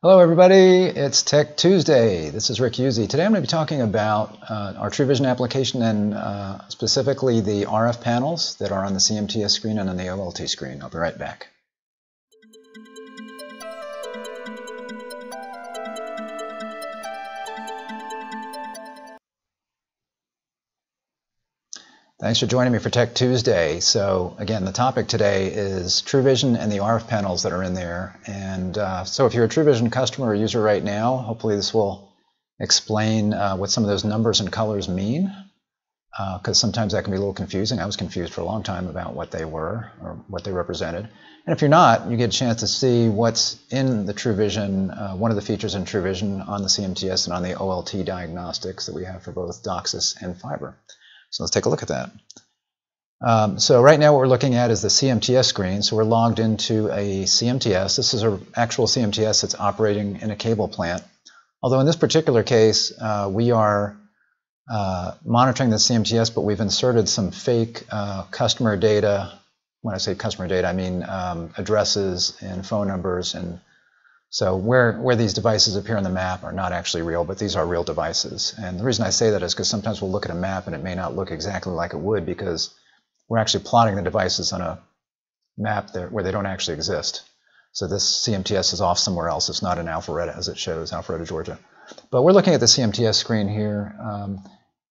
Hello everybody, it's Tech Tuesday. This is Rick Uzzi. Today I'm going to be talking about our TruVizion application and specifically the RF panels that are on the CMTS screen and on the OLT screen. I'll be right back. Thanks for joining me for Tech Tuesday. So again, the topic today is TruVizion and the RF panels that are in there. And so if you're a TruVizion customer or user right now, hopefully this will explain what some of those numbers and colors mean, because sometimes that can be a little confusing. I was confused for a long time about what they were or what they represented. And if you're not, you get a chance to see what's in the TruVizion, one of the features in TruVizion on the CMTS and on the OLT diagnostics that we have for both DOCSIS and fiber. So let's take a look at that. So right now what we're looking at is the CMTS screen. So we're logged into a CMTS. This is an actual CMTS that's operating in a cable plant. Although in this particular case, we are monitoring the CMTS, but we've inserted some fake customer data. When I say customer data, I mean addresses and phone numbers. And so where these devices appear on the map are not actually real, but these are real devices. And the reason I say that is because sometimes we'll look at a map and it may not look exactly like it would because we're actually plotting the devices on a map where they don't actually exist. So this CMTS is off somewhere else. It's not in Alpharetta as it shows, Alpharetta, Georgia. But we're looking at the CMTS screen here.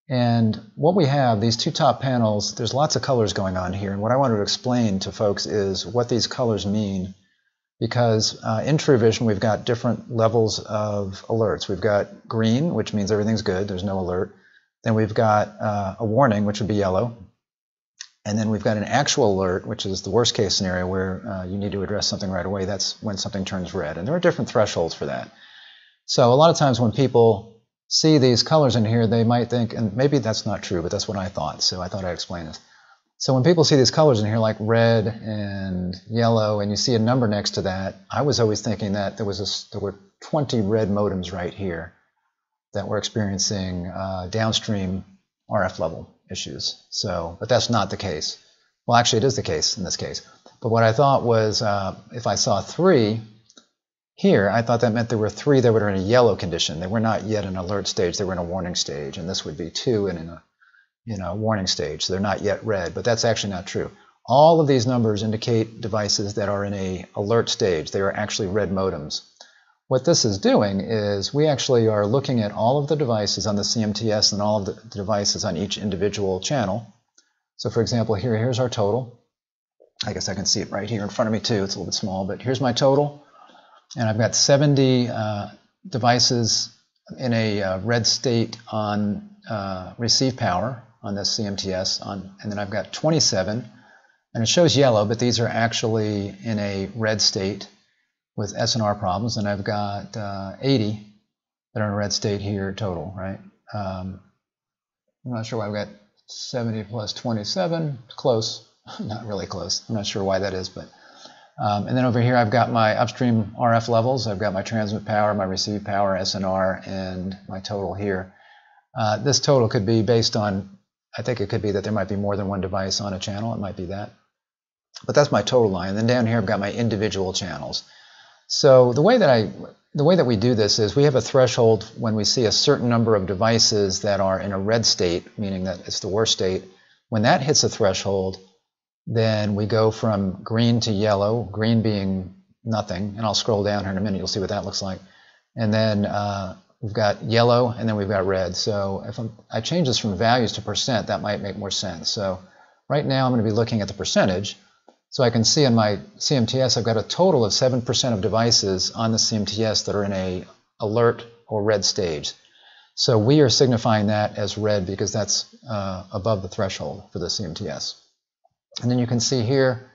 And what we have, these two top panels, there's lots of colors going on here. And what I wanted to explain to folks is what these colors mean. Because in TruVizion, we've got different levels of alerts. We've got green, which means everything's good, there's no alert. Then we've got a warning, which would be yellow. And then we've got an actual alert, which is the worst case scenario where you need to address something right away. That's when something turns red. And there are different thresholds for that. So a lot of times when people see these colors in here, they might think, and maybe that's not true, but that's what I thought. So I thought I'd explain this. So when people see these colors in here like red and yellow and you see a number next to that, I was always thinking that there were 20 red modems right here that were experiencing downstream RF level issues. So, but that's not the case. Well, actually it is the case in this case. But what I thought was if I saw 3 here, I thought that meant there were 3 that were in a yellow condition. They were not yet in an alert stage, they were in a warning stage, and this would be 2 and in a warning stage, so they're not yet red, but that's actually not true. All of these numbers indicate devices that are in an alert stage. They are actually red modems. What this is doing is we actually are looking at all of the devices on the CMTS and all of the devices on each individual channel. So for example, here's our total. I guess I can see it right here in front of me too. It's a little bit small, but here's my total. And I've got 70 devices in a red state on receive power on this CMTS, and then I've got 27, and it shows yellow, but these are actually in a red state with SNR problems, and I've got 80 that are in a red state here total, right? I'm not sure why I've got 70 plus 27, close, not really close, I'm not sure why that is, but and then over here I've got my upstream RF levels, I've got my transmit power, my receive power, SNR, and my total here. This total could be based on, I think it could be that there might be more than one device on a channel. It might be that. But that's my total line. And then down here I've got my individual channels. So the way that we do this is we have a threshold when we see a certain number of devices that are in a red state, meaning that it's the worst state. When that hits a threshold, then we go from green to yellow, green being nothing. And I'll scroll down here in a minute. You'll see what that looks like. And then we've got yellow, and then we've got red. So if I change this from values to percent, that might make more sense. So right now I'm going to be looking at the percentage. So I can see in my CMTS I've got a total of 7% of devices on the CMTS that are in a alert or red stage. So we are signifying that as red because that's above the threshold for the CMTS. And then you can see here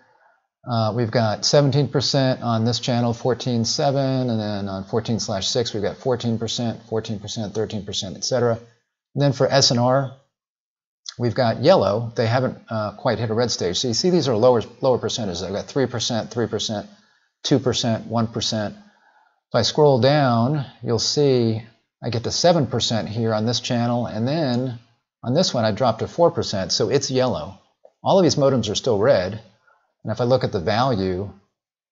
we've got 17% on this channel, 14.7, and then on 14/6 we've got 14%, 14%, 13%, etc. And then for SNR, we've got yellow. They haven't quite hit a red stage. So you see these are lower percentages. I've got 3%, 3%, 2%, 1%. If I scroll down, you'll see I get to 7% here on this channel, and then on this one I drop to 4%, so it's yellow. All of these modems are still red. And if I look at the value,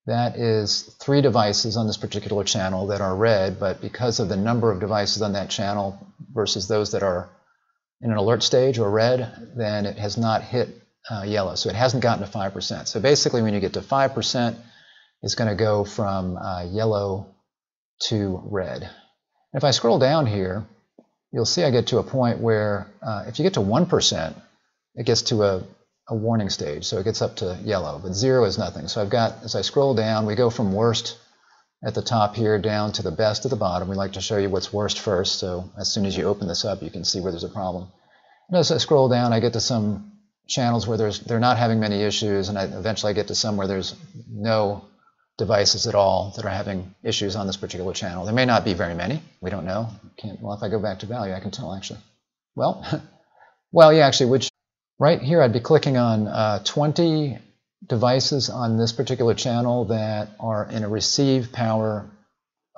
that is 3 devices on this particular channel that are red, but because of the number of devices on that channel versus those that are in an alert stage or red, then it has not hit yellow. So it hasn't gotten to 5%. So basically when you get to 5%, it's going to go from yellow to red. And if I scroll down here, you'll see I get to a point where if you get to 1%, it gets to a warning stage, so it gets up to yellow, but 0 is nothing. So I've got, as I scroll down, we go from worst at the top here down to the best at the bottom. We like to show you what's worst first, so as soon as you open this up, you can see where there's a problem. And as I scroll down, I get to some channels where they're not having many issues, and eventually I get to some where there's no devices at all that are having issues on this particular channel. There may not be very many. We don't know. Well, if I go back to value, I can tell actually. Well, yeah, actually, right here I'd be clicking on 20 devices on this particular channel that are in a receive power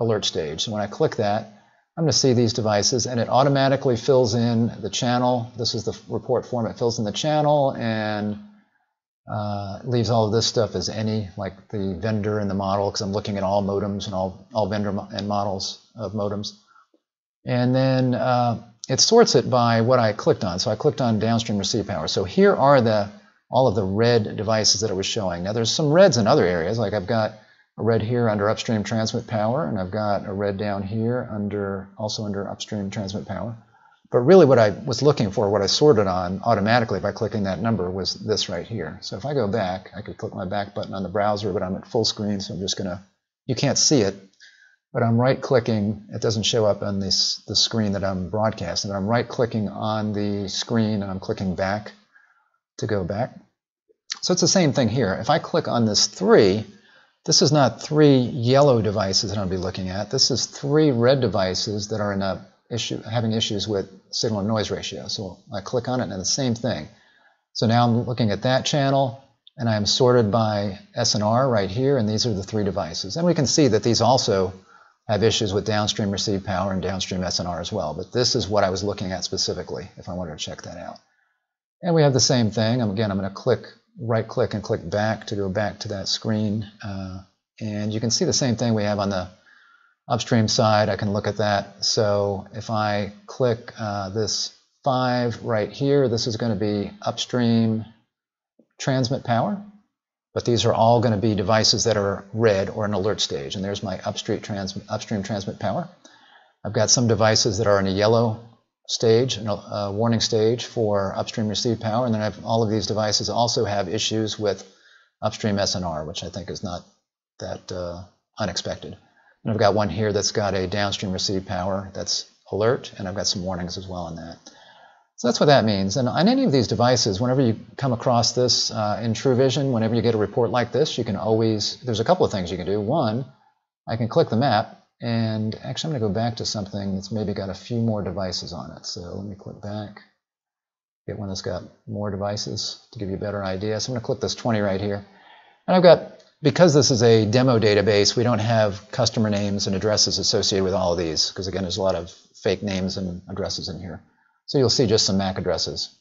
alert stage. So when I click that, I'm going to see these devices, and it automatically fills in the channel. This is the report form. It fills in the channel and leaves all of this stuff as any, like the vendor and the model, because I'm looking at all modems and all vendor and models of modems. And then it sorts it by what I clicked on. So I clicked on downstream receive power. So here are all of the red devices that it was showing. Now there's some reds in other areas, like I've got a red here under upstream transmit power, and I've got a red down here also under upstream transmit power. But really what I was looking for, what I sorted on automatically by clicking that number, was this right here. So if I go back, I could click my back button on the browser, but I'm at full screen, so I'm just going to, you can't see it, but I'm right-clicking. It doesn't show up on the screen that I'm broadcasting, but I'm right-clicking on the screen, and I'm clicking back to go back. So it's the same thing here. If I click on this 3, this is not 3 yellow devices that I'll be looking at. This is 3 red devices that are having issues with signal and noise ratio. So I click on it, and the same thing. So now I'm looking at that channel, and I am sorted by SNR right here, and these are the 3 devices. And we can see that these also have issues with downstream receive power and downstream SNR as well. But this is what I was looking at specifically if I wanted to check that out. And we have the same thing. Again, I'm going to right-click and click back to go back to that screen. And you can see the same thing we have on the upstream side. I can look at that. So if I click this 5 right here, this is going to be upstream transmit power. But these are all going to be devices that are red or an alert stage. And there's my upstream transmit power. I've got some devices that are in a yellow stage, a warning stage for upstream receive power. And then all of these devices also have issues with upstream SNR, which I think is not that unexpected. And I've got one here that's got a downstream receive power that's alert, and I've got some warnings as well on that. So that's what that means. And on any of these devices, whenever you come across this in TruVision, whenever you get a report like this, you can always, there's a couple of things you can do. One, I can click the map, and actually I'm going to go back to something that's maybe got a few more devices on it. So let me click back, get one that's got more devices to give you a better idea. So I'm going to click this 20 right here. And I've got, because this is a demo database, we don't have customer names and addresses associated with all of these, because again, there's a lot of fake names and addresses in here. So you'll see just some MAC addresses.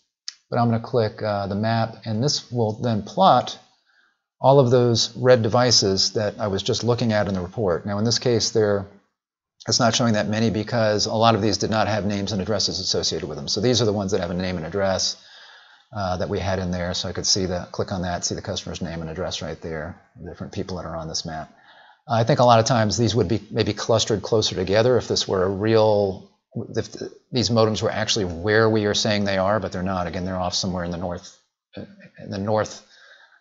But I'm going to click the map, and this will then plot all of those red devices that I was just looking at in the report. Now in this case, it's not showing that many because a lot of these did not have names and addresses associated with them. So these are the ones that have a name and address that we had in there. So I could see click on that, see the customer's name and address right there, the different people that are on this map. I think a lot of times these would be maybe clustered closer together if this were a real, if these modems were actually where we are saying they are, but they're not. Again, they're off somewhere in the north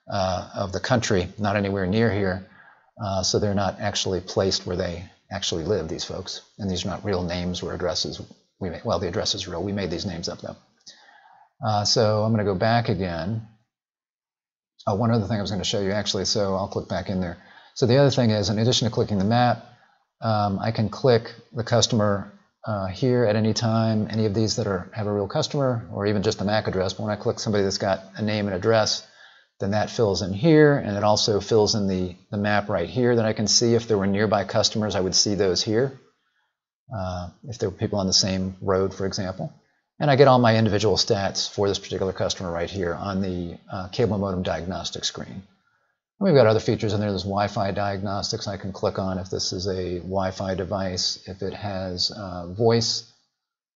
of the country, not anywhere near here. So they're not actually placed where they actually live, these folks. And these are not real names or addresses. Well, the address is real. We made these names up, though. So I'm going to go back again. One other thing I was going to show you, actually, so I'll click back in there. So the other thing is, in addition to clicking the map, I can click the customer here at any time, any of these that have a real customer, or even just a MAC address. But when I click somebody that's got a name and address, then that fills in here, and it also fills in the map right here that I can see. If there were nearby customers, I would see those here, if there were people on the same road, for example. And I get all my individual stats for this particular customer right here on the cable modem diagnostic screen. We've got other features in there. There's Wi-Fi diagnostics I can click on if this is a Wi-Fi device. If it has voice,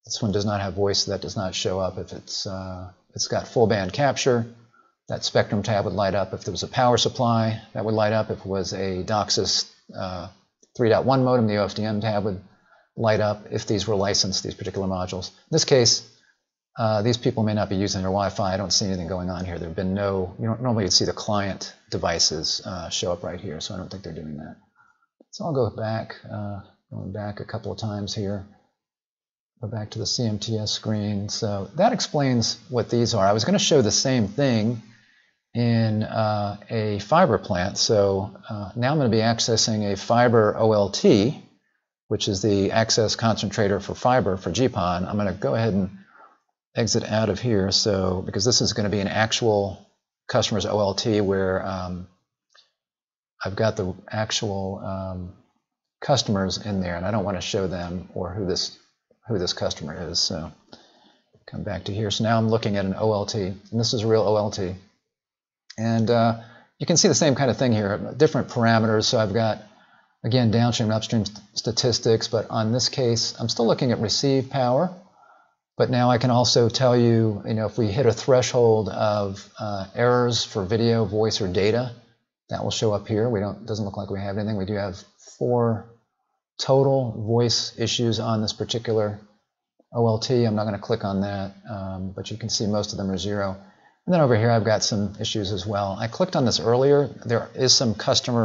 this one does not have voice, so that does not show up. If it's got full band capture, that spectrum tab would light up. If there was a power supply, that would light up. If it was a DOCSIS 3.1 modem, the OFDM tab would light up if these were licensed, these particular modules. In this case, these people may not be using their Wi-Fi. I don't see anything going on here. There have been no, you don't normally see the client devices show up right here, so I don't think they're doing that. So I'll go back, going back a couple of times here. Go back to the CMTS screen. So that explains what these are. I was going to show the same thing in a fiber plant. So now I'm going to be accessing a fiber OLT, which is the access concentrator for fiber for GPON. I'm going to go ahead and exit out of here, so because this is going to be an actual customer's OLT where I've got the actual customers in there, and I don't want to show them or who this customer is. So come back to here. So now I'm looking at an OLT, and this is a real OLT, and you can see the same kind of thing here, different parameters. So I've got, again, downstream and upstream statistics, but on this case I'm still looking at receive power. But now I can also tell you, if we hit a threshold of errors for video, voice, or data, that will show up here. Doesn't look like we have anything. We do have 4 total voice issues on this particular OLT. I'm not going to click on that, but you can see most of them are 0. And then over here I've got some issues as well. I clicked on this earlier. There is some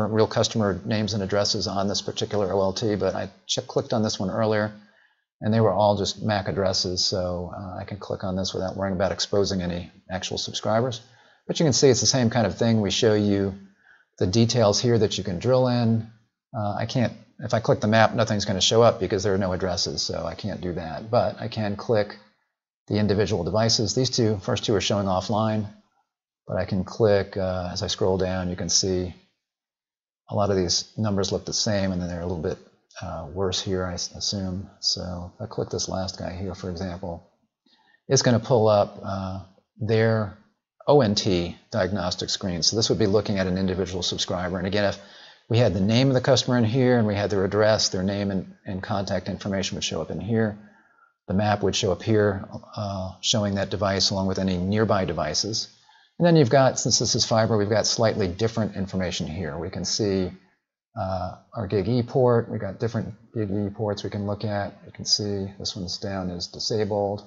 real customer names and addresses on this particular OLT, but I clicked on this one earlier, and they were all just MAC addresses, so I can click on this without worrying about exposing any actual subscribers. But you can see it's the same kind of thing. We show you the details here that you can drill in. If I click the map, nothing's going to show up because there are no addresses, so I can't do that. But I can click the individual devices. These first two are showing offline, but I can click, as I scroll down, you can see a lot of these numbers look the same, and then they're a little bit worse here, I assume. So if I click this last guy here, for example, it's going to pull up their ONT diagnostic screen. So this would be looking at an individual subscriber. And again, if we had the name of the customer in here and we had their address, their name and contact information would show up in here. The map would show up here, showing that device along with any nearby devices. And then you've got, since this is fiber, we've got slightly different information here. We can see our gig E port. We've got different gig E ports we can look at. You can see this one's down as disabled.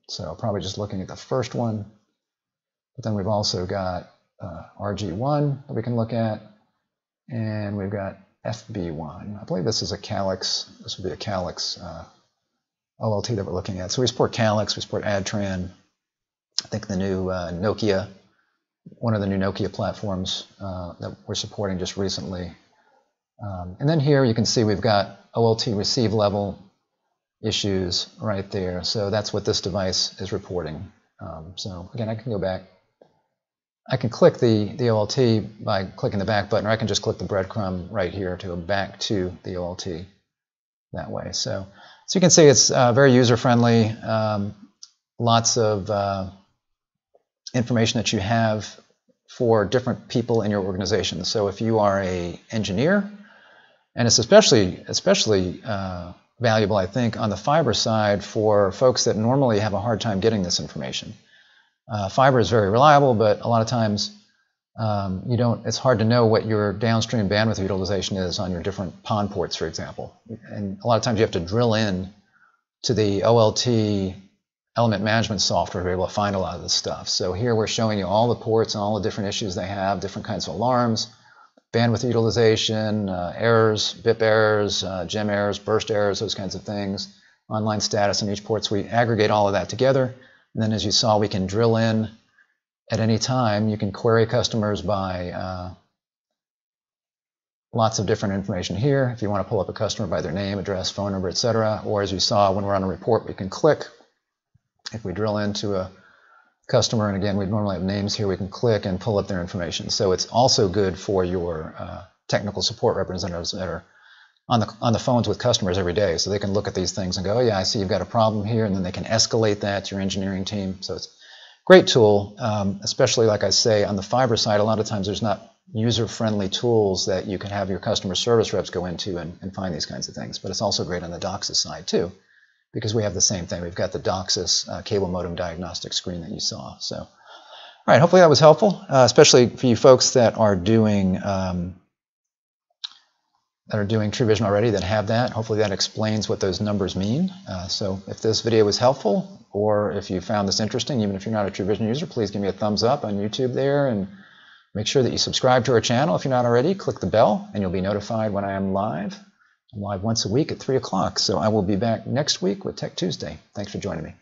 So probably just looking at the first one. But then we've also got RG1 that we can look at, and we've got FB1. I believe this is a Calyx. This would be a Calyx OLT that we're looking at. So we support Calyx, we support Adtran. I think the new Nokia, one of the new Nokia platforms that we're supporting just recently. And then here you can see we've got OLT receive level issues right there. So that's what this device is reporting. So again, I can go back. I can click the OLT by clicking the back button, or I can just click the breadcrumb right here to go back to the OLT that way. So you can see it's very user-friendly. Lots of information that you have for different people in your organization. So if you are an engineer, and it's especially valuable, I think, on the fiber side for folks that normally have a hard time getting this information. Fiber is very reliable, but a lot of times it's hard to know what your downstream bandwidth utilization is on your different PON ports, for example. And a lot of times you have to drill in to the OLT element management software to be able to find a lot of this stuff. So here we're showing you all the ports and all the different issues they have, different kinds of alarms, bandwidth utilization, errors, BIP errors, gem errors, burst errors, those kinds of things, online status in each port. So we aggregate all of that together. And then, as you saw, we can drill in at any time. You can query customers by lots of different information here. If you want to pull up a customer by their name, address, phone number, etc. Or as you saw, when we're on a report, we can click. If we drill into a customer, and again, we normally have names here, we can click and pull up their information. So it's also good for your technical support representatives that are on the phones with customers every day, so they can look at these things and go, oh yeah, I see you've got a problem here, and then they can escalate that to your engineering team. So it's great tool, especially like I say on the fiber side. A lot of times there's not user-friendly tools that you can have your customer service reps go into and find these kinds of things. But it's also great on the DOCSIS side too, because we have the same thing. We've got the DOCSIS cable modem diagnostic screen that you saw. So, all right, hopefully that was helpful, especially for you folks that are doing TruVision already, that have that. Hopefully that explains what those numbers mean. So if this video was helpful, or if you found this interesting, even if you're not a TruVision user, please give me a thumbs up on YouTube there, and make sure that you subscribe to our channel if you're not already. Click the bell, and you'll be notified when I am live. I'm live once a week at 3 o'clock, so I will be back next week with Tech Tuesday. Thanks for joining me.